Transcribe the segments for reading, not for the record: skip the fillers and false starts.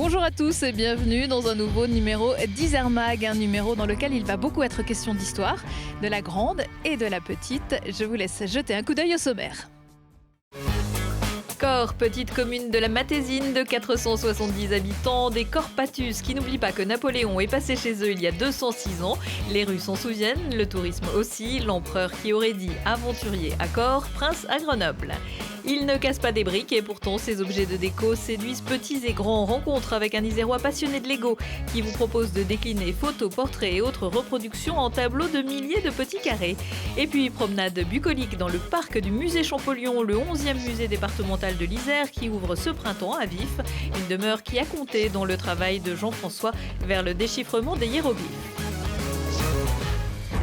Bonjour à tous et bienvenue dans un nouveau numéro d'Isermag, un numéro dans lequel il va beaucoup être question d'histoire, de la grande et de la petite. Je vous laisse jeter un coup d'œil au sommaire. Cors, petite commune de la Matésine de 470 habitants, des Corpatus qui n'oublient pas que Napoléon est passé chez eux il y a 206 ans. Les rues s'en souviennent, le tourisme aussi, l'empereur qui aurait dit aventurier à Cors, prince à Grenoble. Ils ne cassent pas des briques et pourtant ces objets de déco séduisent petits et grands. Rencontre avec un Isérois passionné de Lego qui vous propose de décliner photos, portraits et autres reproductions en tableaux de milliers de petits carrés. Et puis promenade bucolique dans le parc du musée Champollion, le 11e musée départemental de l'Isère qui ouvre ce printemps à Vif. Une demeure qui a compté dans le travail de Jean-François vers le déchiffrement des hiéroglyphes.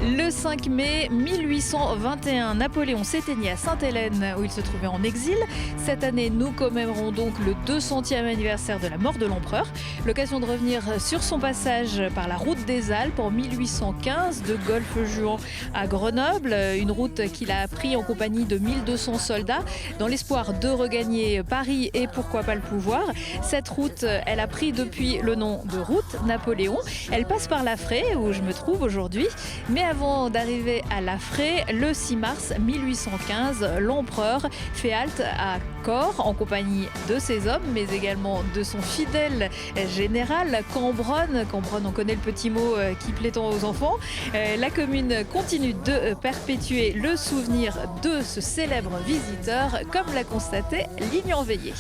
Le 5 mai 1821, Napoléon s'éteignit à Sainte-Hélène où il se trouvait en exil. Cette année, nous commémorons donc le 200e anniversaire de la mort de l'empereur. L'occasion de revenir sur son passage par la route des Alpes en 1815 de Golfe-Juan à Grenoble. Une route qu'il a pris en compagnie de 1200 soldats dans l'espoir de regagner Paris et pourquoi pas le pouvoir. Cette route, elle a pris depuis le nom de route Napoléon. Elle passe par La Fraye où je me trouve aujourd'hui. Mais avant d'arriver à La Fraye, le 6 mars 1815, l'empereur fait halte à Cors en compagnie de ses hommes, mais également de son fidèle général Cambronne. Cambronne, on connaît le petit mot qui plaît tant aux enfants. La commune continue de perpétuer le souvenir de ce célèbre visiteur, comme l'a constaté Lignan Veillé.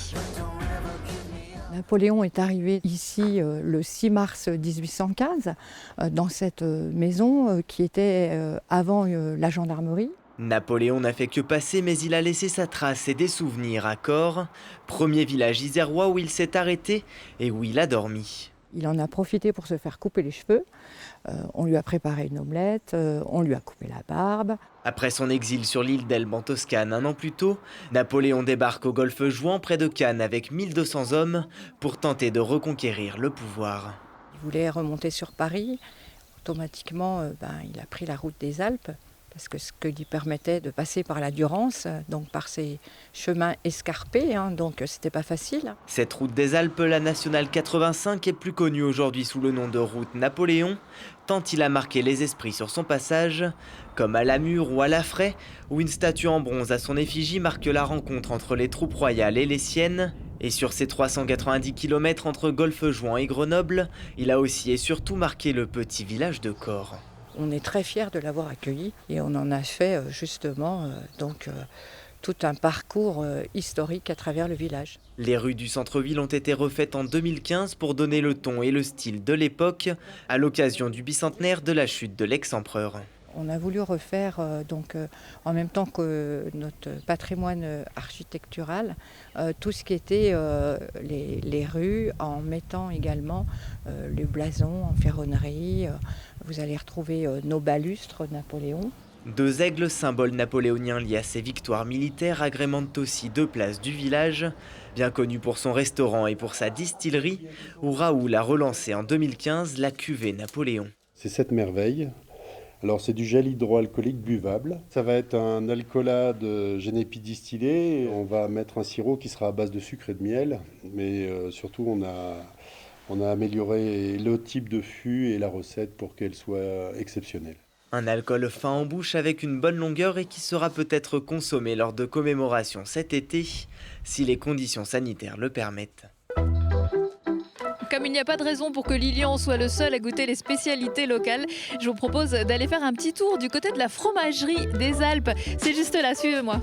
Napoléon est arrivé ici le 6 mars 1815 dans cette maison qui était avant la gendarmerie. Napoléon n'a fait que passer, mais il a laissé sa trace et des souvenirs à Cors, premier village isérois où il s'est arrêté et où il a dormi. Il en a profité pour se faire couper les cheveux. On lui a préparé une omelette, on lui a coupé la barbe. Après son exil sur l'île d'Elbe en Toscane un an plus tôt, Napoléon débarque au Golfe-Juan près de Cannes avec 1200 hommes pour tenter de reconquérir le pouvoir. Il voulait remonter sur Paris. Automatiquement, il a pris la route des Alpes parce que ce que lui permettait de passer par la Durance, donc par ces chemins escarpés, donc c'était pas facile. Cette route des Alpes, la nationale 85, est plus connue aujourd'hui sous le nom de route Napoléon, tant il a marqué les esprits sur son passage, comme à Lamure ou à La Fraye, où une statue en bronze à son effigie marque la rencontre entre les troupes royales et les siennes. Et sur ses 390 km entre Golfe-Juan et Grenoble, il a aussi et surtout marqué le petit village de Cors. On est très fiers de l'avoir accueilli et on en a fait justement tout un parcours historique à travers le village. Les rues du centre-ville ont été refaites en 2015 pour donner le ton et le style de l'époque, à l'occasion du bicentenaire de la chute de l'ex-empereur. On a voulu refaire en même temps que notre patrimoine architectural, tout ce qui était les rues, en mettant également le blason en ferronnerie. Vous allez retrouver nos balustres Napoléon. 2 aigles, symboles napoléoniens liés à ses victoires militaires, agrémentent aussi 2 places du village, bien connu pour son restaurant et pour sa distillerie, où Raoul a relancé en 2015 la cuvée Napoléon. C'est cette merveille. Alors c'est du gel hydroalcoolique buvable. Ça va être un alcoolade génépi distillé. On va mettre un sirop qui sera à base de sucre et de miel. Mais surtout on a amélioré le type de fût et la recette pour qu'elle soit exceptionnelle. Un alcool fin en bouche avec une bonne longueur et qui sera peut-être consommé lors de commémorations cet été, si les conditions sanitaires le permettent. Comme il n'y a pas de raison pour que Lilian soit le seul à goûter les spécialités locales, je vous propose d'aller faire un petit tour du côté de la fromagerie des Alpes. C'est juste là, suivez-moi.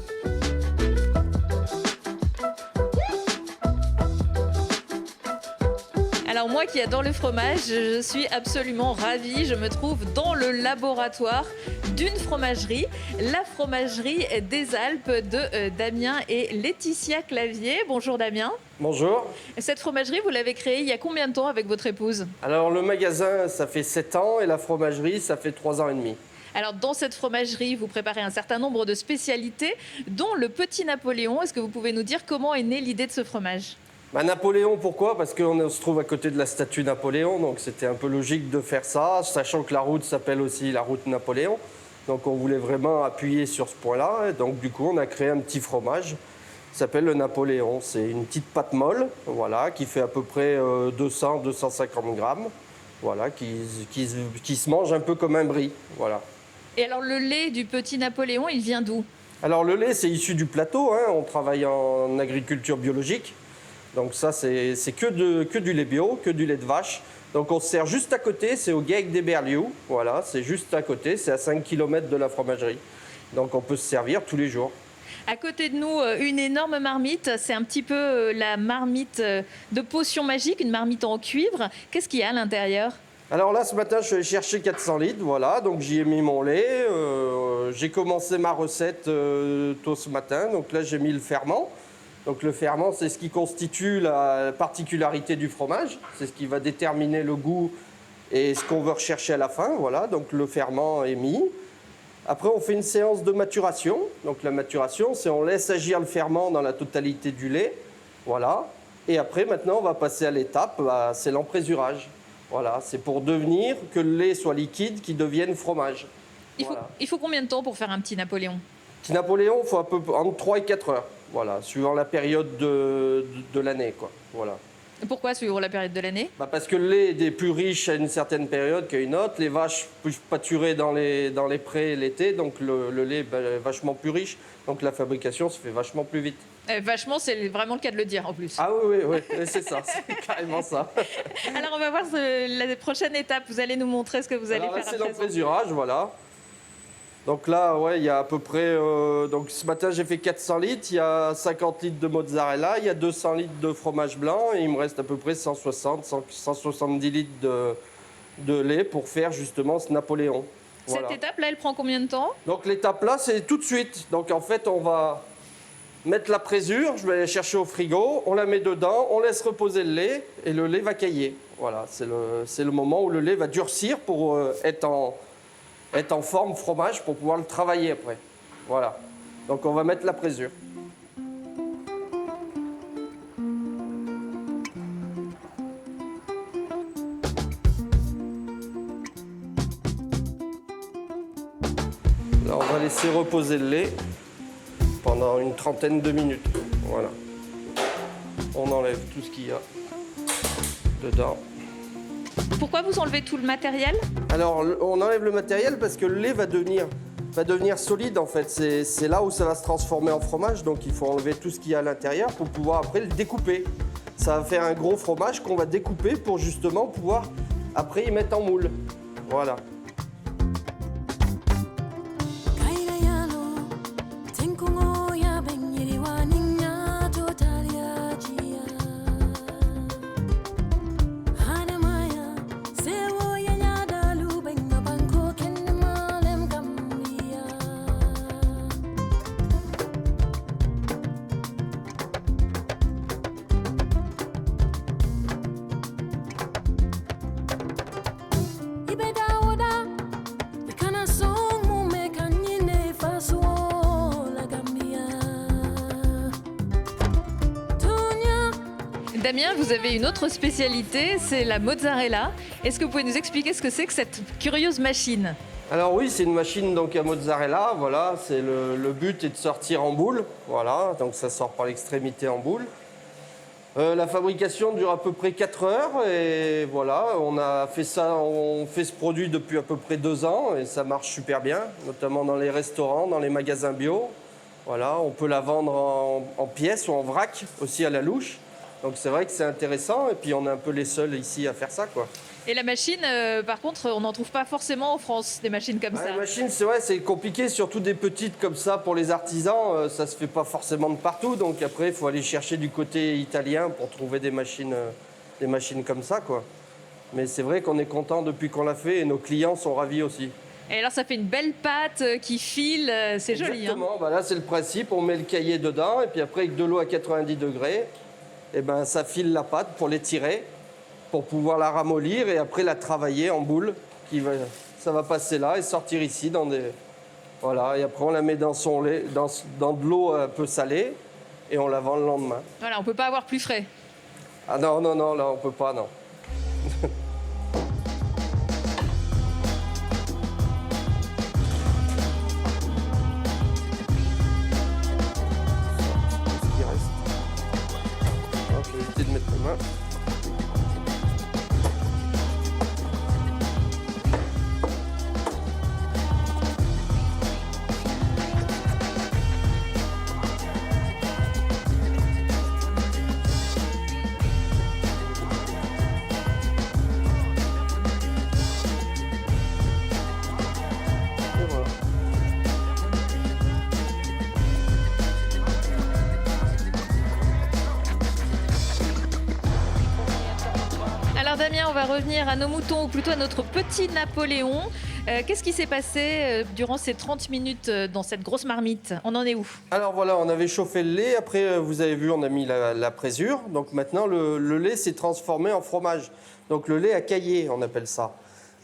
Alors moi qui adore le fromage, je suis absolument ravie. Je me trouve dans le laboratoire d'une fromagerie, la fromagerie des Alpes de Damien et Laetitia Clavier. Bonjour Damien. Bonjour. Cette fromagerie, vous l'avez créée il y a combien de temps avec votre épouse ? Alors le magasin, ça fait 7 ans et la fromagerie, ça fait 3 ans et demi. Alors dans cette fromagerie, vous préparez un certain nombre de spécialités, dont le petit Napoléon. Est-ce que vous pouvez nous dire comment est née l'idée de ce fromage ? Napoléon, pourquoi ? Parce qu'on se trouve à côté de la statue Napoléon, donc c'était un peu logique de faire ça, sachant que la route s'appelle aussi la route Napoléon. Donc on voulait vraiment appuyer sur ce point-là, et donc du coup on a créé un petit fromage s'appelle le Napoléon. C'est une petite pâte molle, voilà, qui fait à peu près 200-250 grammes, voilà, qui se mange un peu comme un brie, voilà. Et alors le lait du petit Napoléon, il vient d'où? Alors le lait, c'est issu du plateau, hein. On travaille en agriculture biologique. Donc ça, c'est que du lait bio, que du lait de vache. Donc on se sert juste à côté, c'est au Guec des Berlioux. Voilà, c'est juste à côté, c'est à 5 km de la fromagerie. Donc on peut se servir tous les jours. À côté de nous, une énorme marmite. C'est un petit peu la marmite de potion magique, une marmite en cuivre. Qu'est-ce qu'il y a à l'intérieur? Alors là, ce matin, je suis allé chercher 400 litres, voilà, donc j'y ai mis mon lait. J'ai commencé ma recette tôt ce matin, donc là j'ai mis le ferment. Donc le ferment, c'est ce qui constitue la particularité du fromage, c'est ce qui va déterminer le goût et ce qu'on veut rechercher à la fin, voilà, donc le ferment est mis. Après, on fait une séance de maturation. Donc la maturation, c'est on laisse agir le ferment dans la totalité du lait, voilà. Et après, maintenant, on va passer à l'étape, c'est l'emprésurage. Voilà, c'est pour devenir que le lait soit liquide, qu'il devienne fromage. Il faut combien de temps pour faire un petit Napoléon? Petit Napoléon, il faut entre 3 et 4 heures, voilà, suivant la période de l'année, quoi. Voilà. Pourquoi suivant la période de l'année? Parce que le lait est plus riche à une certaine période qu'à une autre. Les vaches peuvent pâturer dans les prés l'été, donc le lait est vachement plus riche. Donc la fabrication se fait vachement plus vite. Vachement, c'est vraiment le cas de le dire en plus. Ah oui, c'est ça, c'est carrément ça. Alors on va voir la prochaine étape. Vous allez nous montrer ce que vous allez faire c'est après. l'emprésurage, voilà. Donc là, ouais, il y a à peu près... donc ce matin, j'ai fait 400 litres, il y a 50 litres de mozzarella, il y a 200 litres de fromage blanc et il me reste à peu près 170 litres de lait pour faire justement ce Napoléon. Voilà. Cette étape-là, elle prend combien de temps? Donc l'étape là, c'est tout de suite. Donc en fait, on va mettre la présure, je vais aller chercher au frigo, on la met dedans, on laisse reposer le lait et le lait va cailler. Voilà, c'est le moment où le lait va durcir pour être en forme fromage pour pouvoir le travailler après. Voilà. Donc on va mettre la présure. Là, on va laisser reposer le lait pendant une trentaine de minutes. Voilà. On enlève tout ce qu'il y a dedans. Pourquoi vous enlevez tout le matériel? Alors, on enlève le matériel parce que le lait va devenir solide en fait. C'est là où ça va se transformer en fromage, donc il faut enlever tout ce qu'il y a à l'intérieur pour pouvoir après le découper. Ça va faire un gros fromage qu'on va découper pour justement pouvoir après y mettre en moule. Voilà. Damien, vous avez une autre spécialité, c'est la mozzarella. Est-ce que vous pouvez nous expliquer ce que c'est que cette curieuse machine? Alors oui, c'est une machine donc à mozzarella, voilà, c'est le but est de sortir en boule, voilà, donc ça sort par l'extrémité en boule. La fabrication dure à peu près 4 heures et voilà, on fait ce produit depuis à peu près 2 ans et ça marche super bien, notamment dans les restaurants, dans les magasins bio. Voilà, on peut la vendre en pièces ou en vrac, aussi à la louche. Donc c'est vrai que c'est intéressant et puis on est un peu les seuls ici à faire ça, quoi. Et la machine, par contre, on n'en trouve pas forcément en France, des machines comme ça. La machine, c'est vrai, c'est compliqué, surtout des petites comme ça pour les artisans, ça se fait pas forcément de partout. Donc après, il faut aller chercher du côté italien pour trouver des machines comme ça, quoi. Mais c'est vrai qu'on est content depuis qu'on l'a fait et nos clients sont ravis aussi. Et alors ça fait une belle pâte qui file, c'est joli. Exactement, bah là c'est le principe, on met le cahier dedans et puis après avec de l'eau à 90 degrés, et ben, ça file la pâte pour l'étirer, pour pouvoir la ramollir et après la travailler en boule. Ça va passer là et sortir ici dans des... Voilà, et après on la met dans son lait, dans de l'eau un peu salée et on la vend le lendemain. Voilà, on ne peut pas avoir plus frais. Ah non, là on peut pas, non. Damien, on va revenir à nos moutons, ou plutôt à notre petit Napoléon. Qu'est-ce qui s'est passé durant ces 30 minutes dans cette grosse marmite? On en est où? Alors voilà, on avait chauffé le lait, après vous avez vu, on a mis la présure. Donc maintenant, le lait s'est transformé en fromage. Donc le lait à caillé, on appelle ça.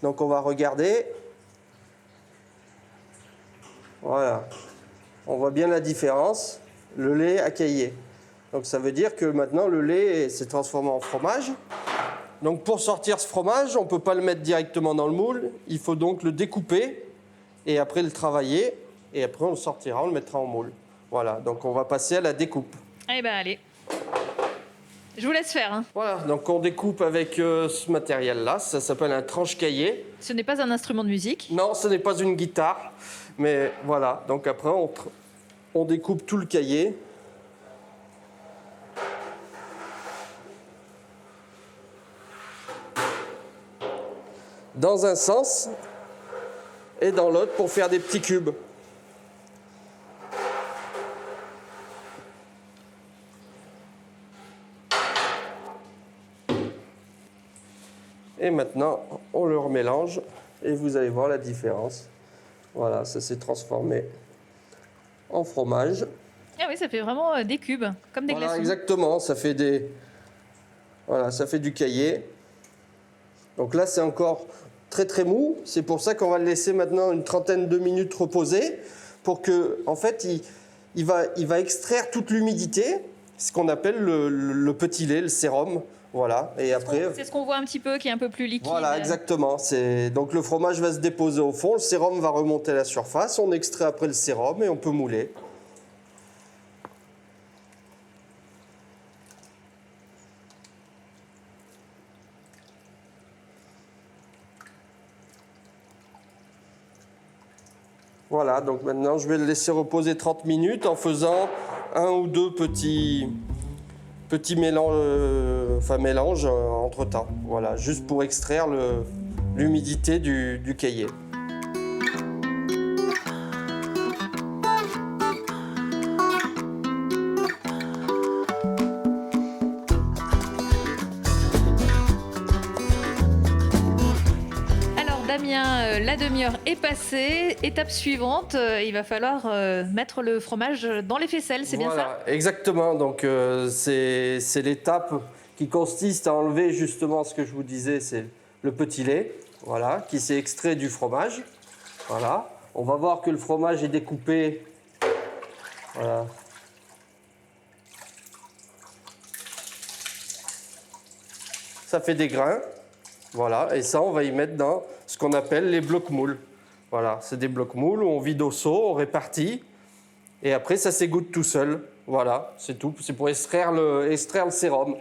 Donc on va regarder. Voilà. On voit bien la différence, le lait à caillé. Donc ça veut dire que maintenant le lait s'est transformé en fromage. Donc pour sortir ce fromage, on ne peut pas le mettre directement dans le moule. Il faut donc le découper et après le travailler. Et après on le sortira, on le mettra en moule. Voilà, donc on va passer à la découpe. Eh ben allez, je vous laisse faire. Hein. Voilà, donc on découpe avec ce matériel-là. Ça s'appelle un tranche-cahier. Ce n'est pas un instrument de musique. Non, ce n'est pas une guitare. Mais voilà, donc après on découpe tout le cahier. Dans un sens et dans l'autre pour faire des petits cubes. Et maintenant, on le remélange et vous allez voir la différence. Voilà, ça s'est transformé en fromage. Ah oui, ça fait vraiment des cubes, comme des Voilà, glaçons. exactement, ça fait Voilà, ça fait du cahier. Donc là, c'est encore très très mou. C'est pour ça qu'on va le laisser maintenant une trentaine de minutes reposer pour que, en fait, il va extraire toute l'humidité, ce qu'on appelle le petit lait, le sérum. Voilà. Et après, c'est ce qu'on voit un petit peu, qui est un peu plus liquide. voilà, exactement. Donc le fromage va se déposer au fond, le sérum va remonter à la surface, on extrait après le sérum et on peut mouler. Voilà, donc maintenant je vais le laisser reposer 30 minutes en faisant un ou deux petits mélanges entre temps. Voilà, juste pour extraire l'humidité du cahier. Damien, la demi-heure est passée. Étape suivante, il va falloir mettre le fromage dans les faisselles, c'est bien ça? Exactement. Donc c'est l'étape qui consiste à enlever justement ce que je vous disais, c'est le petit lait, voilà, qui s'est extrait du fromage. Voilà. On va voir que le fromage est découpé. Voilà. Ça fait des grains. Voilà, et ça, on va y mettre dans ce qu'on appelle les blocs moules. Voilà, c'est des blocs moules où on vide au seau, on répartit, et après, ça s'égoutte tout seul. Voilà, c'est tout. C'est pour extraire le sérum.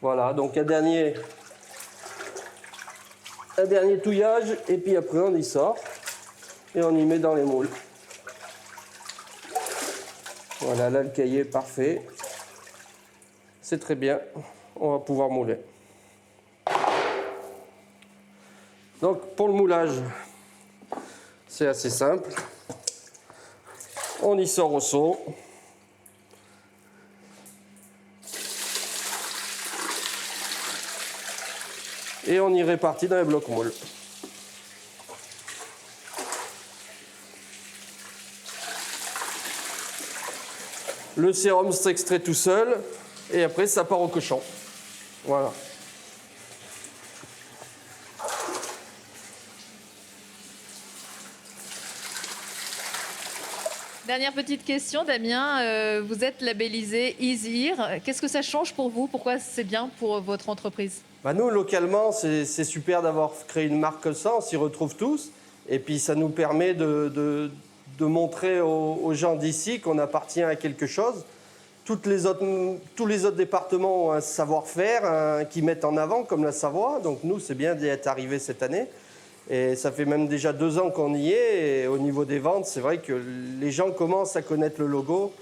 Voilà, donc un dernier touillage, et puis après, on y sort, et on y met dans les moules. Voilà, là, le cahier est parfait. C'est très bien. On va pouvoir mouler. Donc pour le moulage, c'est assez simple. On y sort au seau. Et on y répartit dans les blocs moules. Le sérum s'extrait tout seul et après ça part au cochon. Voilà. Dernière petite question, Damien. Vous êtes labellisé ISIR. Qu'est-ce que ça change pour vous? Pourquoi c'est bien pour votre entreprise? Nous, localement, c'est super d'avoir créé une marque comme ça. On s'y retrouve tous. Et puis, ça nous permet de montrer aux gens d'ici qu'on appartient à quelque chose. Tous les autres départements ont un savoir-faire qu'ils mettent en avant, comme la Savoie. Donc, nous, c'est bien d'y être arrivé cette année. Et ça fait même déjà 2 ans qu'on y est. Et au niveau des ventes, c'est vrai que les gens commencent à connaître le logo.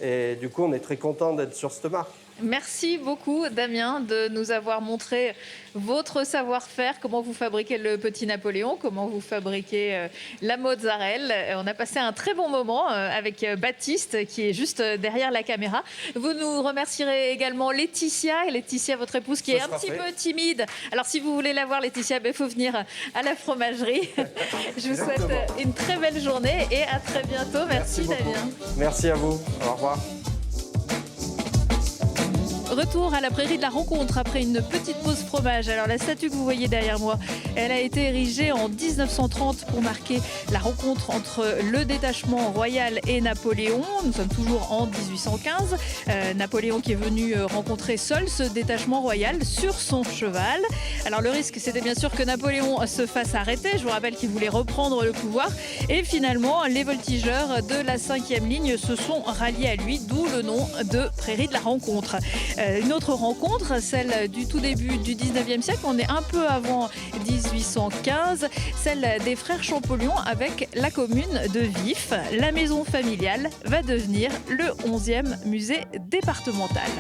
Et du coup, on est très content d'être sur cette marque. Merci beaucoup Damien de nous avoir montré votre savoir-faire, comment vous fabriquez le petit Napoléon, comment vous fabriquez la mozzarella. On a passé un très bon moment avec Baptiste qui est juste derrière la caméra. Vous nous remercierez également Laetitia, votre épouse qui est un petit peu timide. Alors si vous voulez la voir Laetitia, il faut venir à la fromagerie. Je vous souhaite une très belle journée et à très bientôt. Merci Damien. Merci à vous. Au revoir. Retour à la prairie de la rencontre après une petite pause fromage. Alors la statue que vous voyez derrière moi, elle a été érigée en 1930 pour marquer la rencontre entre le détachement royal et Napoléon. Nous sommes toujours en 1815. Napoléon qui est venu rencontrer seul ce détachement royal sur son cheval. Alors le risque, c'était bien sûr que Napoléon se fasse arrêter. Je vous rappelle qu'il voulait reprendre le pouvoir. Et finalement, les voltigeurs de la 5e ligne se sont ralliés à lui, d'où le nom de prairie de la rencontre. Une autre rencontre, celle du tout début du 19e siècle, on est un peu avant 1815, celle des frères Champollion avec la commune de Vif. La maison familiale va devenir le 11e musée départemental.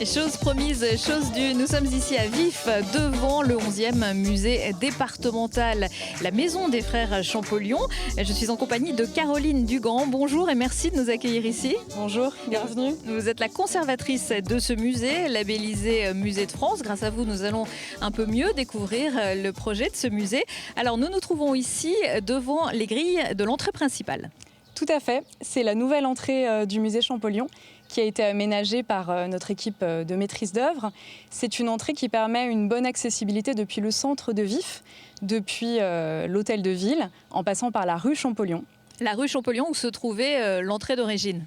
Chose promise, chose due, nous sommes ici à Vif, devant le 11e musée départemental, la maison des frères Champollion. Je suis en compagnie de Caroline Dugan. Bonjour et merci de nous accueillir ici. Bonjour, bienvenue. Vous êtes la conservatrice de ce musée, labellisé Musée de France. Grâce à vous, nous allons un peu mieux découvrir le projet de ce musée. Alors, nous nous trouvons ici devant les grilles de l'entrée principale. Tout à fait, c'est la nouvelle entrée du musée Champollion qui a été aménagée par notre équipe de maîtrise d'œuvre. C'est une entrée qui permet une bonne accessibilité depuis le centre de Vif, depuis l'hôtel de ville, en passant par la rue Champollion. La rue Champollion où se trouvait l'entrée d'origine.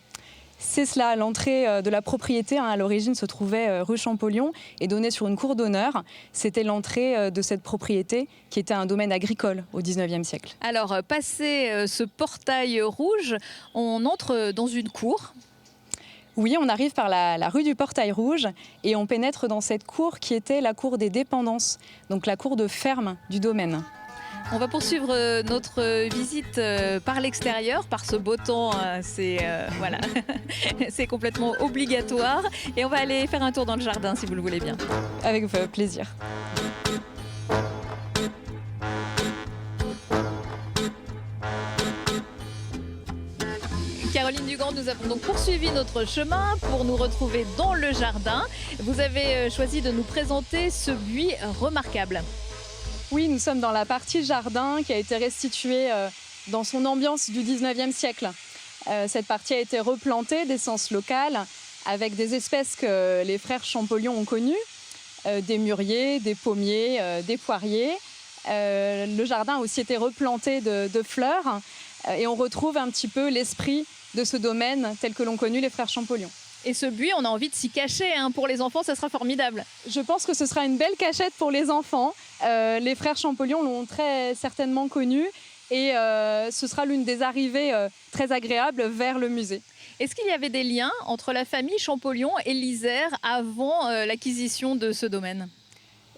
C'est cela, l'entrée de la propriété à l'origine se trouvait rue Champollion et donnait sur une cour d'honneur. C'était l'entrée de cette propriété qui était un domaine agricole au 19e siècle. Alors, passé ce portail rouge, on entre dans une cour. Oui, on arrive par la rue du Portail Rouge et on pénètre dans cette cour qui était la cour des dépendances, donc la cour de ferme du domaine. On va poursuivre notre visite par l'extérieur, par ce beau temps, voilà. C'est complètement obligatoire. Et on va aller faire un tour dans le jardin si vous le voulez bien. Avec plaisir. Caroline Dugan, nous avons donc poursuivi notre chemin pour nous retrouver dans le jardin. Vous avez choisi de nous présenter ce buis remarquable. Oui, nous sommes dans la partie jardin qui a été restituée dans son ambiance du 19e siècle. Cette partie a été replantée d'essences locales avec des espèces que les frères Champollion ont connues, des mûriers, des pommiers, des poiriers. Le jardin a aussi été replanté de fleurs et on retrouve un petit peu l'esprit de ce domaine tel que l'ont connu les frères Champollion. Et ce buis, on a envie de s'y cacher. Pour les enfants, ça sera formidable. Je pense que ce sera une belle cachette pour les enfants. Les frères Champollion l'ont très certainement connu et ce sera l'une des arrivées très agréables vers le musée. Est-ce qu'il y avait des liens entre la famille Champollion et l'Isère avant l'acquisition de ce domaine ?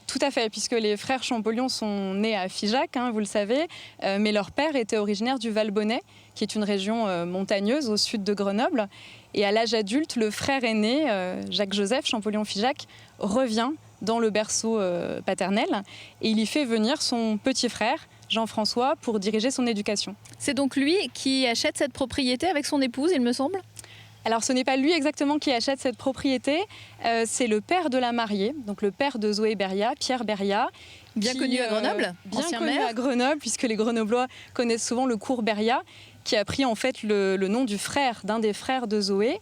Tout à fait, puisque les frères Champollion sont nés à Figeac, vous le savez, mais leur père était originaire du Valbonnais, qui est une région montagneuse au sud de Grenoble. Et à l'âge adulte, le frère aîné, Jacques-Joseph Champollion-Figeac, revient dans le berceau paternel et il y fait venir son petit frère, Jean-François, pour diriger son éducation. C'est donc lui qui achète cette propriété avec son épouse, il me semble ? Alors ce n'est pas lui exactement qui achète cette propriété, c'est le père de la mariée, donc le père de Zoé Beria, Pierre Beria. Bien connu à Grenoble, bien connu à Grenoble, puisque les Grenoblois connaissent souvent le cours Beria, qui a pris en fait le nom du frère, d'un des frères de Zoé.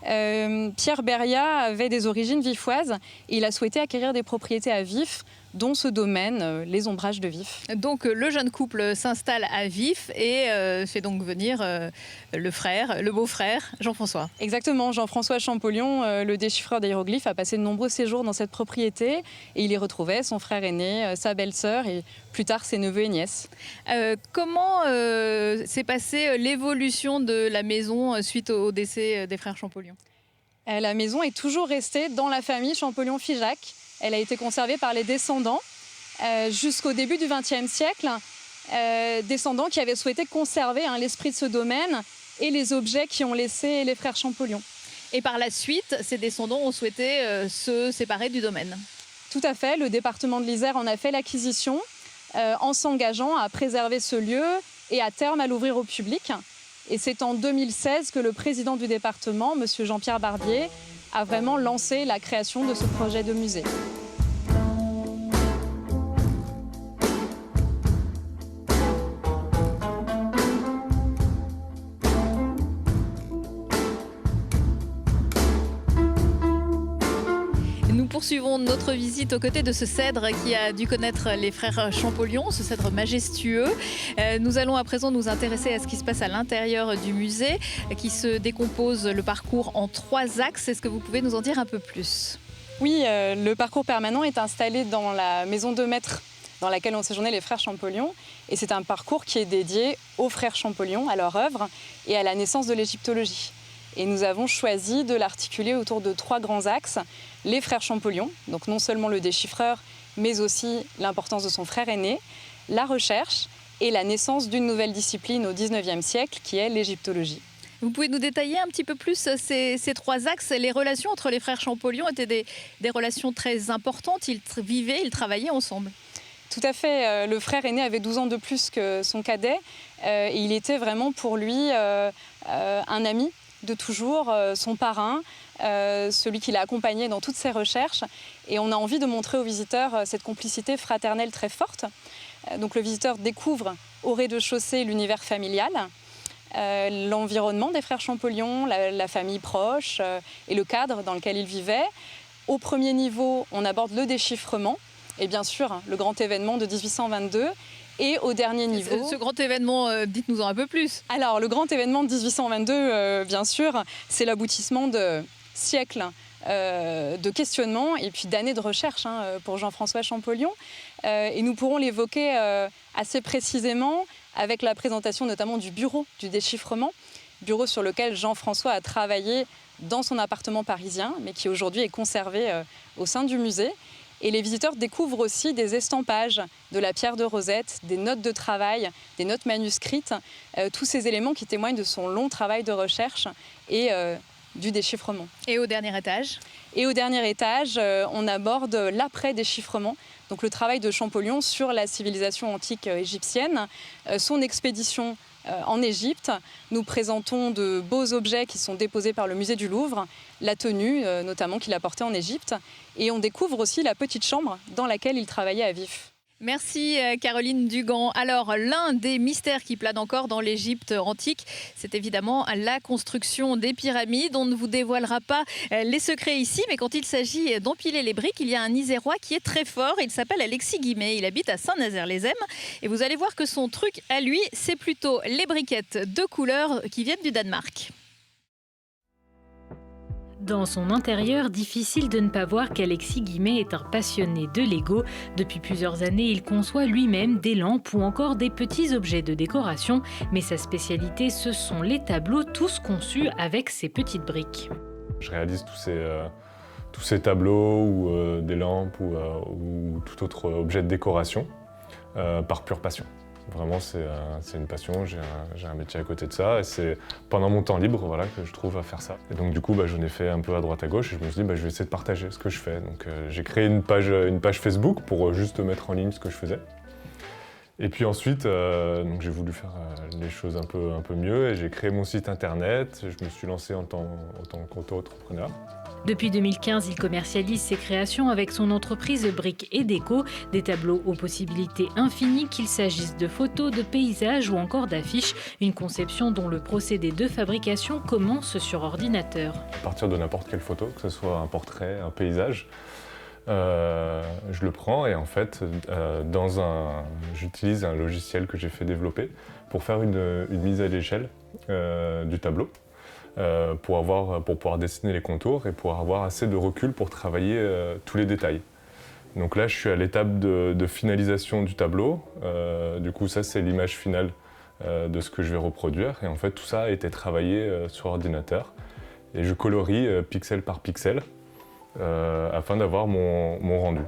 Pierre Beria avait des origines vifoises et il a souhaité acquérir des propriétés à Vif, dont ce domaine, les ombrages de Vif. Donc le jeune couple s'installe à Vif et fait donc venir le beau-frère, Jean-François. Exactement, Jean-François Champollion, le déchiffreur d'hiéroglyphes, a passé de nombreux séjours dans cette propriété et il y retrouvait son frère aîné, sa belle-sœur et plus tard ses neveux et nièces. Comment s'est passée l'évolution de la maison suite au décès des frères Champollion ? La maison est toujours restée dans la famille Champollion-Figeac. Elle a été conservée par les descendants jusqu'au début du XXe siècle. Descendants qui avaient souhaité conserver l'esprit de ce domaine et les objets qui ont laissé les frères Champollion. Et par la suite, ces descendants ont souhaité se séparer du domaine. Tout à fait, le département de l'Isère en a fait l'acquisition en s'engageant à préserver ce lieu et à terme à l'ouvrir au public. Et c'est en 2016 que le président du département, M. Jean-Pierre Barbier, a vraiment lancé la création de ce projet de musée. Nous poursuivons notre visite aux côtés de ce cèdre qui a dû connaître les frères Champollion, ce cèdre majestueux. Nous allons à présent nous intéresser à ce qui se passe à l'intérieur du musée, qui se décompose le parcours en 3 axes. Est-ce que vous pouvez nous en dire un peu plus ? Oui, le parcours permanent est installé dans la maison de maître dans laquelle ont séjourné les frères Champollion. Et c'est un parcours qui est dédié aux frères Champollion, à leur œuvre et à la naissance de l'égyptologie. Et nous avons choisi de l'articuler autour de 3 grands axes. Les frères Champollion, donc non seulement le déchiffreur, mais aussi l'importance de son frère aîné, la recherche et la naissance d'une nouvelle discipline au XIXe siècle, qui est l'égyptologie. Vous pouvez nous détailler un petit peu plus ces 3 axes. Les relations entre les frères Champollion étaient des relations très importantes. Ils vivaient, ils travaillaient ensemble. Tout à fait. Le frère aîné avait 12 ans de plus que son cadet. Et il était vraiment pour lui un ami de toujours, son parrain, celui qui l'a accompagné dans toutes ses recherches. Et on a envie de montrer aux visiteurs cette complicité fraternelle très forte. Donc le visiteur découvre au rez-de-chaussée l'univers familial, l'environnement des frères Champollion, la famille proche et le cadre dans lequel ils vivaient. Au premier niveau, on aborde le déchiffrement et bien sûr le grand événement de 1822. Et au dernier niveau... Ce grand événement, dites-nous en un peu plus. Alors, le grand événement de 1822, bien sûr, c'est l'aboutissement de siècles de questionnement et puis d'années de recherche pour Jean-François Champollion. Et nous pourrons l'évoquer assez précisément avec la présentation notamment du bureau du déchiffrement, bureau sur lequel Jean-François a travaillé dans son appartement parisien, mais qui aujourd'hui est conservé au sein du musée. Et les visiteurs découvrent aussi des estampages, de la pierre de Rosette, des notes de travail, des notes manuscrites, tous ces éléments qui témoignent de son long travail de recherche et du déchiffrement. Et au dernier étage ? Et au dernier étage, on aborde l'après-déchiffrement, donc le travail de Champollion sur la civilisation antique égyptienne, son expédition en Égypte. Nous présentons de beaux objets qui sont déposés par le musée du Louvre, la tenue notamment qu'il a portée en Égypte. Et on découvre aussi la petite chambre dans laquelle il travaillait à vif. Merci Caroline Dugan. Alors, l'un des mystères qui planent encore dans l'Égypte antique, c'est évidemment la construction des pyramides. On ne vous dévoilera pas les secrets ici, mais quand il s'agit d'empiler les briques, il y a un Isérois qui est très fort. Il s'appelle Alexis Guimet. Il habite à Saint-Nazaire-les-Aismes. Et vous allez voir que son truc à lui, c'est plutôt les briquettes de couleur qui viennent du Danemark. Dans son intérieur, difficile de ne pas voir qu'Alexis Guimet est un passionné de Lego. Depuis plusieurs années, il conçoit lui-même des lampes ou encore des petits objets de décoration. Mais sa spécialité, ce sont les tableaux, tous conçus avec ces petites briques. Je réalise tous ces tableaux ou des lampes ou tout autre objet de décoration par pure passion. Vraiment, c'est une passion, j'ai un métier à côté de ça et c'est pendant mon temps libre que je trouve à faire ça. Et donc du coup, j'en ai fait un peu à droite à gauche et je me suis dit je vais essayer de partager ce que je fais. Donc j'ai créé une page Facebook pour juste mettre en ligne ce que je faisais. Et puis ensuite, donc j'ai voulu faire les choses un peu mieux et j'ai créé mon site internet. Je me suis lancé en tant qu'auto-entrepreneur. Depuis 2015, il commercialise ses créations avec son entreprise Briques et Déco, des tableaux aux possibilités infinies, qu'il s'agisse de photos, de paysages ou encore d'affiches, une conception dont le procédé de fabrication commence sur ordinateur. À partir de n'importe quelle photo, que ce soit un portrait, un paysage, je le prends et en fait, j'utilise un logiciel que j'ai fait développer pour faire une mise à l'échelle du tableau. Pour pouvoir dessiner les contours et pour avoir assez de recul pour travailler tous les détails. Donc là, je suis à l'étape de finalisation du tableau. Du coup, ça, c'est l'image finale de ce que je vais reproduire. Et en fait, tout ça a été travaillé sur ordinateur. et je colorie pixel par pixel afin d'avoir mon rendu.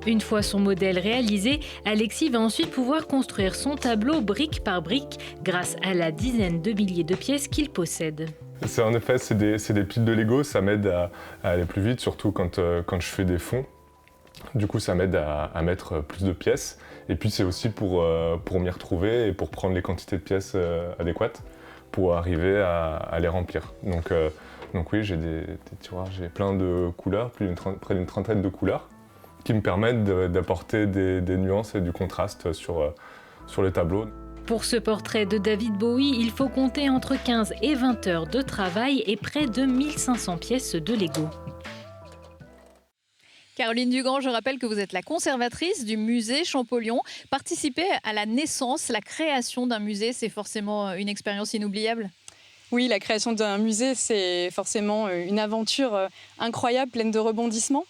Une fois son modèle réalisé, Alexis va ensuite pouvoir construire son tableau brique par brique grâce à la dizaine de milliers de pièces qu'il possède. En effet, c'est des piles de Lego, ça m'aide à aller plus vite, surtout quand je fais des fonds. Du coup, ça m'aide à mettre plus de pièces. Et puis, c'est aussi pour m'y retrouver et pour prendre les quantités de pièces adéquates pour arriver à les remplir. Donc oui, j'ai des tiroirs, j'ai plein de couleurs, près d'une trentaine de couleurs, qui me permettent d'apporter des nuances et du contraste sur le tableau. Pour ce portrait de David Bowie, il faut compter entre 15 et 20 heures de travail et près de 1500 pièces de Lego. Caroline Dugrand, je rappelle que vous êtes la conservatrice du musée Champollion. Participer à la naissance, la création d'un musée, c'est forcément une expérience inoubliable? Oui, la création d'un musée, c'est forcément une aventure incroyable, pleine de rebondissements.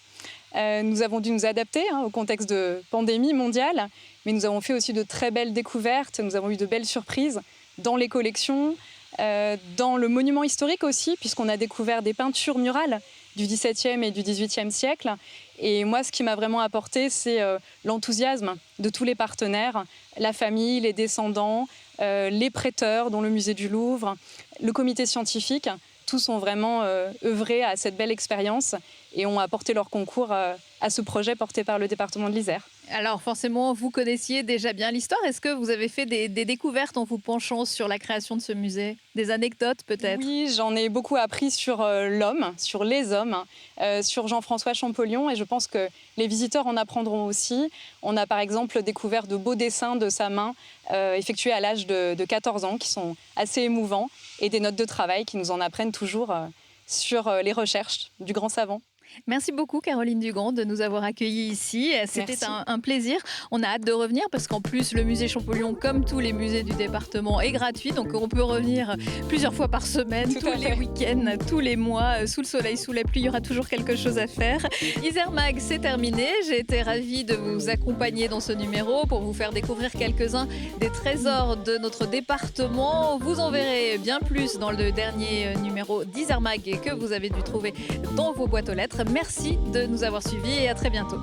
Nous avons dû nous adapter au contexte de pandémie mondiale, mais nous avons fait aussi de très belles découvertes, nous avons eu de belles surprises dans les collections, dans le monument historique aussi, puisqu'on a découvert des peintures murales du XVIIe et du XVIIIe siècle. Et moi, ce qui m'a vraiment apporté, c'est l'enthousiasme de tous les partenaires, la famille, les descendants, les prêteurs, dont le musée du Louvre, le comité scientifique. Tous ont vraiment œuvré à cette belle expérience et ont apporté leur concours à ce projet porté par le département de l'Isère. Alors forcément, vous connaissiez déjà bien l'histoire. Est-ce que vous avez fait des découvertes en vous penchant sur la création de ce musée? Des anecdotes peut-être? Oui, j'en ai beaucoup appris sur l'homme, sur les hommes, sur Jean-François Champollion, et je pense que les visiteurs en apprendront aussi. On a par exemple découvert de beaux dessins de sa main effectués à l'âge de 14 ans qui sont assez émouvants, et des notes de travail qui nous en apprennent toujours sur les recherches du grand savant. Merci beaucoup Caroline Dugrand de nous avoir accueillis ici. C'était un plaisir. On a hâte de revenir parce qu'en plus le musée Champollion, comme tous les musées du département, est gratuit. Donc on peut revenir plusieurs fois par semaine, tous les week-ends, tous les mois, sous le soleil, sous la pluie. Il y aura toujours quelque chose à faire. Isère Mag, c'est terminé. J'ai été ravie de vous accompagner dans ce numéro pour vous faire découvrir quelques-uns des trésors de notre département. Vous en verrez bien plus dans le dernier numéro d'Isère Mag que vous avez dû trouver dans vos boîtes aux lettres. Merci de nous avoir suivis et à très bientôt.